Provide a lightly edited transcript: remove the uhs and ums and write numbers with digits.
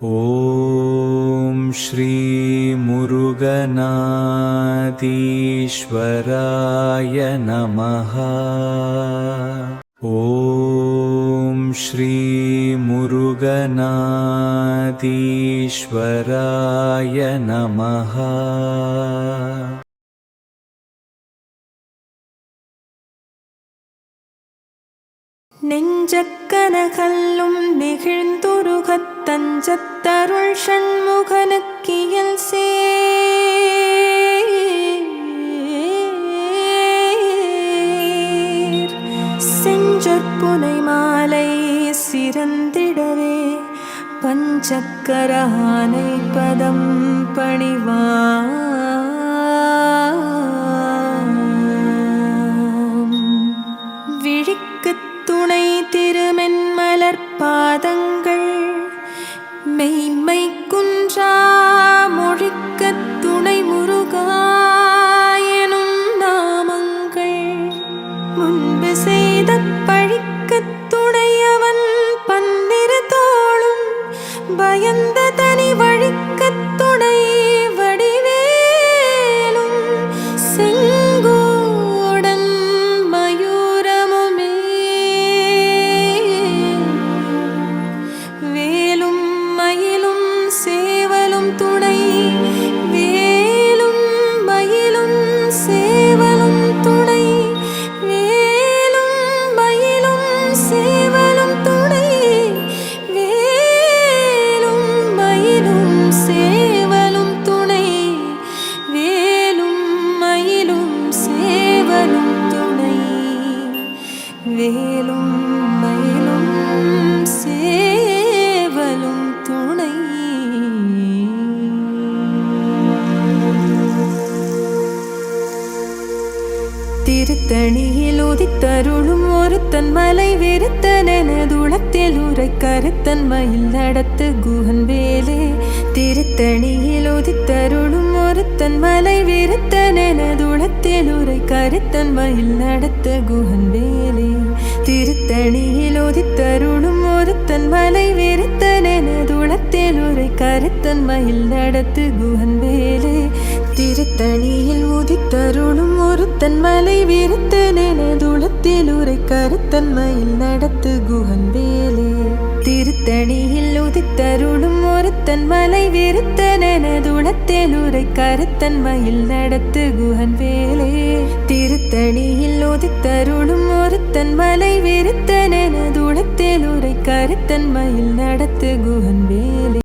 ஓம் ஸ்ரீ முருகநாதீஸ்வராய நமஹ. ஓம் ஸ்ரீ முருகநாதீஸ்வராய நமஹ. நெஞ்சக்கனகல்லும் நெகிழ்ந்துருகத் தஞ்சத்தருள் ஷண்முகனுக்கியல் சேர் செஞ்சொற்புனை மாலை சிறந்திடவே பஞ்சக்கரானை பதம் பணிவார். துணை திருமென்மலர் பாதங்கள் மெய்மை குன்றா மொழிக்கத் துணை முருகாயனும் நாமங்கள் முன்பு செய்த பழிக்கத் துணையவன் பன்னிரு தோளும் பயந்த தனி வழிக்கத் துணை வடிவேலும் செங்கோடன் மயூரமுமே வேலும் மயிலும் சேவலும் துணை வேலும் மயிலும் சேவலும் துணை வேலும் மயிலும் சேவலும் துணை வேலும் மயிலும் சேவலும் துணை வேலும் மயிலும் சேவலும் துணை வேலும் மயிலும் சேவலும் துணை. திருத்தணியில் உதித்தருளும் ஒருத்தன் மலை வெறுத்தனதுளத்தில் உரை கருத்தன் மயில் நடத்து குஹன் வேலே. திருத்தணியில் உதித்தருளும் ஒருத்தன் மலை வெறுத்தனதுளத்தில் உரை கருத்தன் மயில் நடத்து குஹன் வேலே. திருத்தணியில் உதித்தருளும் ஒருத்தன் மலை வெறுத்தனதுளத்தில் உரை கருத்தன் மயில் நடத்து குஹன் வேலே. திருத்தணியில் உதித்தருளும் ஒருத்தன் மலை வெறுத்தனதுளத்தில் உரை கருத்தன் மயில் நடத்து குஹன் வேலே. திருத்தணியில் உதித்தருளும் ஒருத்தன் மலை வெறுத்தனதுளத்தில் உரை கருத்தன் மயில் நடத்து குஹன் வேலே. திருத்தணியில் உதித்தருளும் ஒருத்தன் மலை வெறுத்தனதுளத்தில் உரை கருத்தன் மயில் நடத்து குஹன் வேலே.